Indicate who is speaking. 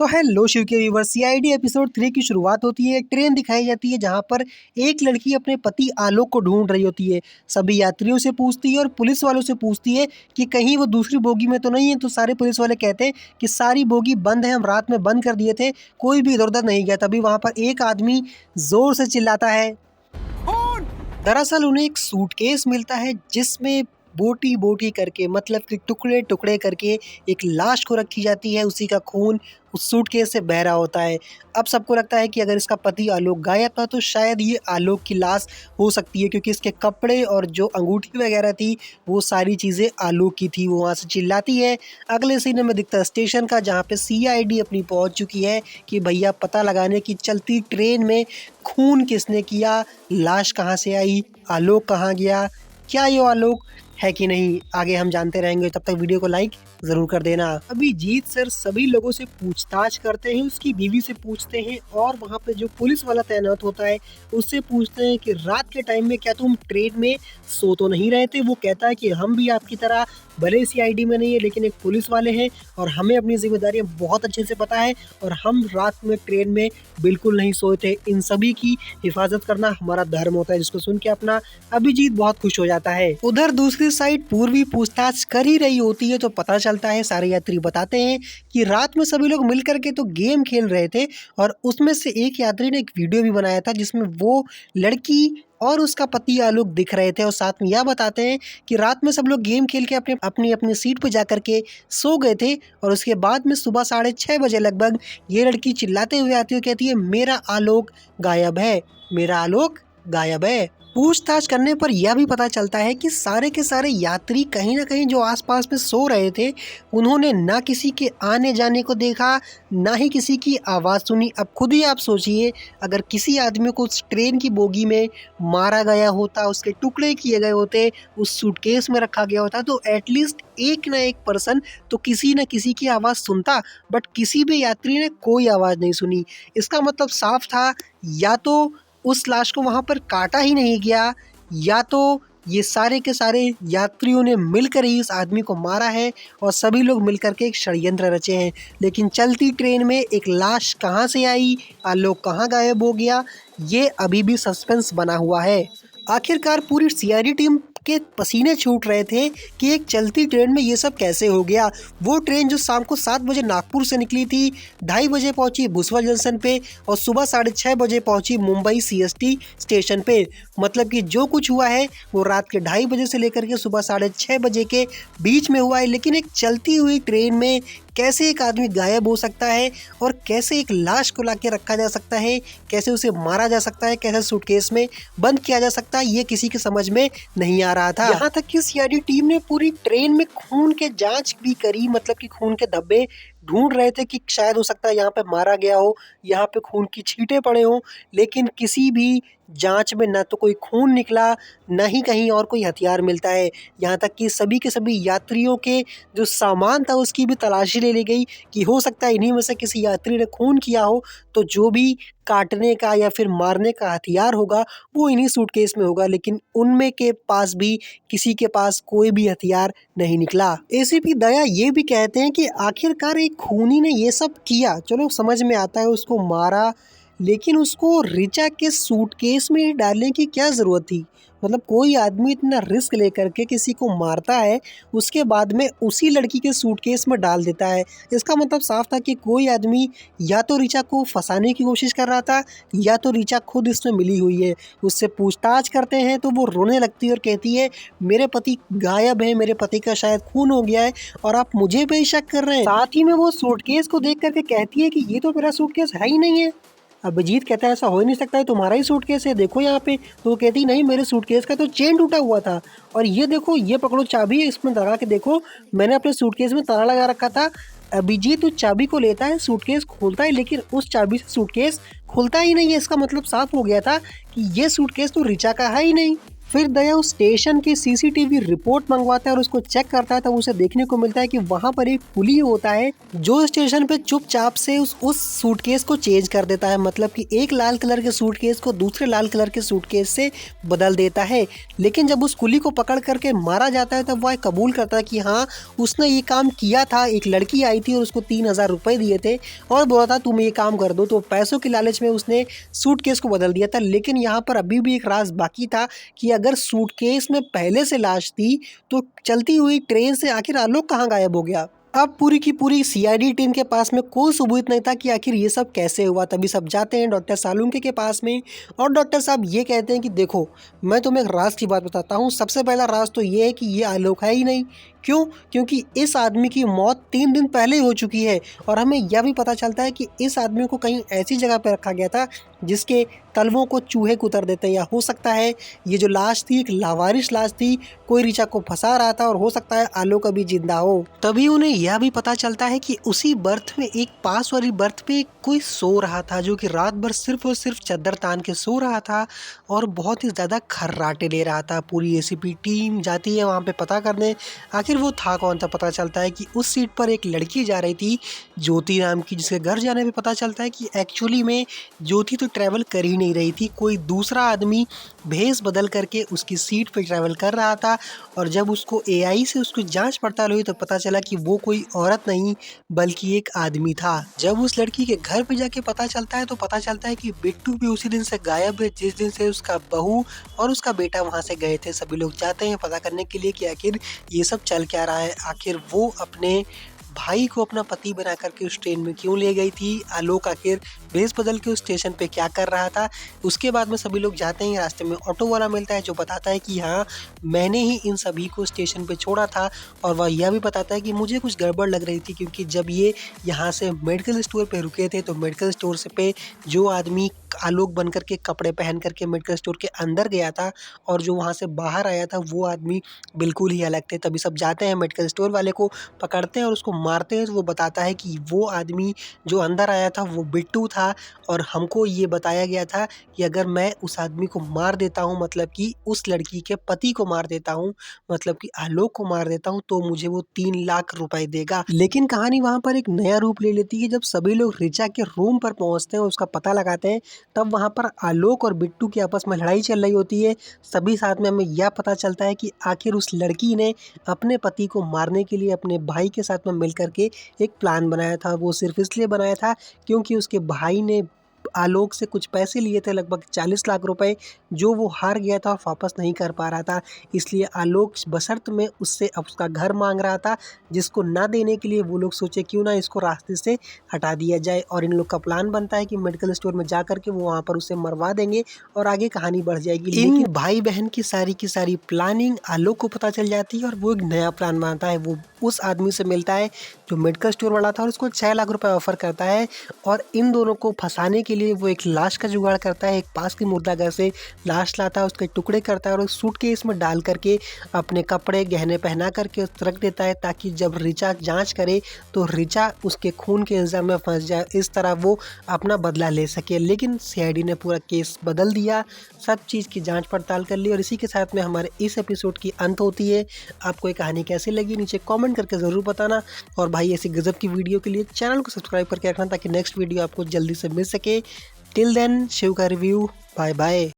Speaker 1: तो हेलो शिव के viewer, CID episode 3 की शुरुआत होती है। एक ट्रेन दिखाई जाती है जहां पर एक लड़की अपने पति आलोक को ढूंढ रही होती है। सभी यात्रियों से पूछती है और पुलिस वालों से पूछती है कि कहीं वो दूसरी बोगी में तो नहीं है। तो सारे पुलिस वाले कहते हैं कि सारी बोगी बंद है, हम रात में बंद कर दिए थे, कोई भी इधर उधर नहीं गया। तभी वहां पर एक आदमी जोर से चिल्लाता है। दरअसल उन्हें एक सूटकेस मिलता है जिसमें बोटी बोटी करके, मतलब कि टुकड़े टुकड़े करके एक लाश को रखी जाती है। उसी का खून उस सूटकेस से बह रहा होता है। अब सबको लगता है कि अगर इसका पति आलोक गायब था तो शायद ये आलोक की लाश हो सकती है, क्योंकि इसके कपड़े और जो अंगूठी वगैरह थी वो सारी चीज़ें आलोक की थी। वो वहाँ से चिल्लाती है। अगले सीन में दिखता है स्टेशन का, जहाँ पे सीआईडी अपनी पहुँच चुकी है कि भैया पता लगाने की चलती ट्रेन में खून किसने किया, लाश कहाँ से आई, आलोक कहाँ गया, क्या ये आलोक है कि नहीं, आगे हम जानते रहेंगे। तब तक वीडियो को लाइक जरूर कर देना। अभिजीत सर सभी लोगों से पूछताछ करते हैं, उसकी बीवी से पूछते हैं और वहाँ पे जो पुलिस वाला तैनात होता है उससे पूछते हैं कि रात के टाइम में क्या तुम ट्रेन में सो तो नहीं रहे थे। वो कहता है कि हम भी आपकी तरह भले सीआईडी में नहीं है लेकिन एक पुलिस वाले हैं और हमें अपनी जिम्मेदारियां बहुत अच्छे से पता है और हम रात में ट्रेन में बिल्कुल नहीं सोए थे। इन सभी की हिफाजत करना हमारा धर्म होता है। जिसको सुन के अपना अभिजीत बहुत खुश हो जाता है। उधर दूसरी साइड पूर्वी पूछताछ कर ही रही होती है तो पता चलता है, सारे यात्री बताते हैं कि रात में सभी लोग मिलकर के तो गेम खेल रहे थे और उसमें से एक यात्री ने एक वीडियो भी बनाया था जिसमें वो लड़की और उसका पति आलोक दिख रहे थे। और साथ में यह बताते हैं कि रात में सब लोग गेम खेल के अपनी अपनी सीट पर जा करके सो गए थे और उसके बाद में सुबह 6:30 बजे लगभग ये लड़की चिल्लाते हुए आती है, कहती है मेरा आलोक गायब है, मेरा आलोक गायब है। पूछताछ करने पर यह भी पता चलता है कि सारे के सारे यात्री कहीं ना कहीं जो आसपास में सो रहे थे उन्होंने ना किसी के आने जाने को देखा, ना ही किसी की आवाज़ सुनी। अब खुद ही आप सोचिए, अगर किसी आदमी को उस ट्रेन की बोगी में मारा गया होता, उसके टुकड़े किए गए होते, उस सूटकेस में रखा गया होता, तो एटलीस्ट एक ना एक पर्सन तो किसी न किसी की आवाज़ सुनता। बट किसी भी यात्री ने कोई आवाज़ नहीं सुनी। इसका मतलब साफ था, या तो उस लाश को वहाँ पर काटा ही नहीं गया, या तो ये सारे के सारे यात्रियों ने मिलकर ही इस आदमी को मारा है और सभी लोग मिलकर के एक षड्यंत्र रचे हैं। लेकिन चलती ट्रेन में एक लाश कहाँ से आई, आलोक कहाँ गायब हो गया, ये अभी भी सस्पेंस बना हुआ है। आखिरकार पूरी सीआईडी टीम के पसीने छूट रहे थे कि एक चलती ट्रेन में ये सब कैसे हो गया। वो ट्रेन जो शाम को 7 बजे नागपुर से निकली थी, 2:30 बजे पहुंची भुसवल जंक्शन पे और सुबह 6:30 बजे पहुंची मुंबई सीएसटी स्टेशन पे। मतलब कि जो कुछ हुआ है वो रात के 2:30 बजे से लेकर के सुबह 6:30 बजे के बीच में हुआ है। लेकिन एक चलती हुई ट्रेन में कैसे एक आदमी गायब हो सकता है और कैसे एक लाश को लाके रखा जा सकता है, कैसे उसे मारा जा सकता है, कैसे सूटकेस में बंद किया जा सकता है, ये किसी के समझ में नहीं आ रहा था। यहाँ तक कि सीआईडी टीम ने पूरी ट्रेन में खून के जांच भी करी, मतलब कि खून के धब्बे ढूंढ रहे थे कि शायद हो सकता है यहाँ पे मारा गया हो, यहाँ पे खून की छींटे पड़े हों। लेकिन किसी भी जांच में ना तो कोई खून निकला, ना ही कहीं और कोई हथियार मिलता है। यहाँ तक कि सभी के सभी यात्रियों के जो सामान था उसकी भी तलाशी ले ली गई कि हो सकता है इन्हीं में से किसी यात्री ने खून किया हो, तो जो भी काटने का या फिर मारने का हथियार होगा वो इन्हीं सूटकेस में होगा। लेकिन उनमें के पास भी किसी के पास कोई भी हथियार नहीं निकला। एसीपी दया ये भी कहते हैं कि आखिरकार एक खूनी ने ये सब किया, चलो समझ में आता है, उसको मारा, लेकिन उसको ऋचा के सूटकेस में डालने की क्या ज़रूरत थी। मतलब कोई आदमी इतना रिस्क लेकर के किसी को मारता है, उसके बाद में उसी लड़की के सूटकेस में डाल देता है। इसका मतलब साफ था कि कोई आदमी या तो ऋचा को फंसाने की कोशिश कर रहा था, या तो ऋचा खुद इसमें मिली हुई है। उससे पूछताछ करते हैं तो वो रोने लगती है और कहती है मेरे पति गायब है, मेरे पति का शायद खून हो गया है और आप मुझे पे ही शक कर रहे हैं। साथ ही में वो सूटकेस को देख करके कहती है कि ये तो मेरा सूटकेस है ही नहीं है। अभिजीत कहता है ऐसा हो ही नहीं सकता है, तुम्हारा ही सूटकेस है, देखो यहाँ पे। तो वो कहती नहीं, मेरे सूटकेस का तो चेन टूटा हुआ था और ये देखो, ये पकड़ो चाबी, इसमें लगा के देखो, मैंने अपने सूटकेस में ताला लगा रखा था। अभिजीत उस चाबी को लेता है, सूटकेस खोलता है, लेकिन उस चाबी से सूटकेस खुलता ही नहीं है। इसका मतलब साफ हो गया था कि ये सूटकेस तो ऋचा का है ही नहीं। फिर दया उस स्टेशन की सीसीटीवी रिपोर्ट मंगवाता है और उसको चेक करता है, तब उसे देखने को मिलता है कि वहाँ पर एक कुली होता है जो स्टेशन पे चुपचाप से उस सूटकेस को चेंज कर देता है। मतलब कि एक लाल कलर के सूटकेस को दूसरे लाल कलर के सूटकेस से बदल देता है। लेकिन जब उस कुली को पकड़ करके मारा जाता है तब वह कबूल करता है कि हाँ, उसने ये काम किया था। एक लड़की आई थी और उसको 3000 रुपये दिए थे और बोला था तुम ये काम कर दो, तो पैसों के लालच में उसने सूटकेस को बदल दिया था। लेकिन यहाँ पर अभी भी एक राज बाकी था कि अगर सूटकेस में पहले से लाश थी तो चलती हुई ट्रेन से आखिर आलोक कहाँ गायब हो गया। अब पूरी की पूरी सीआईडी टीम के पास में कोई सबूत नहीं था कि आखिर ये सब कैसे हुआ। तभी सब जाते हैं डॉक्टर सालुंके के पास में और डॉक्टर साहब ये कहते हैं कि देखो, मैं तुम्हें एक राज की बात बताता हूँ। सबसे पहला राज तो ये है कि ये आलोक है ही नहीं। क्यों? क्योंकि इस आदमी की मौत 3 दिन पहले हो चुकी है और हमें यह भी पता चलता है कि इस आदमी को कहीं ऐसी जगह पर रखा गया था जिसके तलवों को चूहे कुतर देते हैं, या हो सकता है ये जो लाश थी एक लावारिस लाश थी, कोई ऋचा को फंसा रहा था और हो सकता है आलोक अभी जिंदा हो। तभी उन्हें यह भी पता चलता है कि उसी बर्थ में एक पास वाली बर्थ पे कोई सो रहा था जो कि रात भर सिर्फ और सिर्फ चद्दर तान के सो रहा था और बहुत ही ज़्यादा खर्राटे ले रहा था। पूरी एसीपी टीम जाती है वहाँ पे पता करने आखिर वो था कौन था। पता चलता है कि उस सीट पर एक लड़की जा रही थी ज्योति नाम की, जिसके घर जाने पे पता चलता है कि एक्चुअली में ज्योति तो ट्रैवल कर ही नहीं रही थी, कोई दूसरा आदमी भेस बदल करके उसकी सीट पे ट्रैवल कर रहा था। और जब उसको एआई से उसकी जांच पड़ताल हुई तो पता चला कि वो कोई औरत नहीं बल्कि एक आदमी था। जब उस लड़की के घर पे जाके पता चलता है तो पता चलता है कि बिट्टू भी उसी दिन से गायब है जिस दिन से उसका बहू और उसका बेटा वहां से गए थे। सभी लोग जाते हैं पता करने के लिए कि आखिर ये सब चल क्या रहा है, आखिर वो अपने भाई को अपना पति बना करके उस ट्रेन में क्यों ले गई थी, आलोक आखिर भेस बदल के उस स्टेशन पे क्या कर रहा था। उसके बाद में सभी लोग जाते हैं, रास्ते में ऑटो वाला मिलता है जो बताता है कि हाँ, मैंने ही इन सभी को स्टेशन पे छोड़ा था। और वह यह भी बताता है कि मुझे कुछ गड़बड़ लग रही थी क्योंकि जब ये यहाँ से मेडिकल स्टोर पे रुके थे तो मेडिकल स्टोर से पे जो आदमी आलोक बन करके कपड़े पहन करके मेडिकल स्टोर के अंदर गया था और जो वहाँ से बाहर आया था वो आदमी बिल्कुल ही अलग थे। तभी सब जाते हैं मेडिकल स्टोर वाले को पकड़ते हैं और उसको मारते हैं। तो वो बताता है कि वो आदमी जो अंदर आया था वो बिट्टू था और हमको ये बताया गया था कि अगर मैं उस आदमी को मार देता हूँ, मतलब कि उस लड़की के पति को मार देता हूँ, मतलब कि आलोक को मार देता हूँ, तो मुझे वो 3 लाख रुपए देगा। लेकिन कहानी वहाँ पर एक नया रूप ले लेती है जब सभी लोग ऋचा के रूम पर पहुँचते हैं, उसका पता लगाते हैं। तब वहाँ पर आलोक और बिट्टू की आपस में लड़ाई चल रही होती है। सभी साथ में हमें यह पता चलता है कि आखिर उस लड़की ने अपने पति को मारने के लिए अपने भाई के साथ में मिल करके एक प्लान बनाया था। वो सिर्फ इसलिए बनाया था क्योंकि उसके भाई ने आलोक से कुछ पैसे लिए थे, लगभग 40 लाख रुपए, जो वो हार गया था और वापस नहीं कर पा रहा था। इसलिए आलोक बशर्त में उससे अब उसका घर मांग रहा था, जिसको ना देने के लिए वो लोग सोचे क्यों ना इसको रास्ते से हटा दिया जाए। और इन लोग का प्लान बनता है कि मेडिकल स्टोर में जा करके वो वहाँ पर उसे मरवा देंगे और आगे कहानी बढ़ जाएगी। लेकिन भाई बहन की सारी प्लानिंग आलोक को पता चल जाती है और वो एक नया प्लान बनाता है। वो उस आदमी से मिलता है जो मेडिकल स्टोर वाला था और उसको 6 लाख रुपए ऑफर करता है और इन दोनों को फंसाने के लिए वो एक लाश का जुगाड़ करता है। एक पास की मुर्दाघर से लाश लाता है, उसके टुकड़े करता है और सूटकेस में डाल करके अपने कपड़े गहने पहना करके रख देता है ताकि जब ऋचा जांच करे तो ऋचा उसके खून के इल्जाम में फंस जाए, इस तरह वो अपना बदला ले सके। लेकिन सीआईडी ने पूरा केस बदल दिया, सब चीज़ की जांच पड़ताल कर ली और इसी के साथ में हमारे इस एपिसोड की अंत होती है। आपको ये कहानी कैसी लगी नीचे कमेंट करके ज़रूर बताना और भाई ऐसी गजब की वीडियो के लिए चैनल को सब्सक्राइब करके रखना ताकि नेक्स्ट वीडियो आपको जल्दी से मिल सके। टिल देन शिव का रिव्यू, बाय बाय।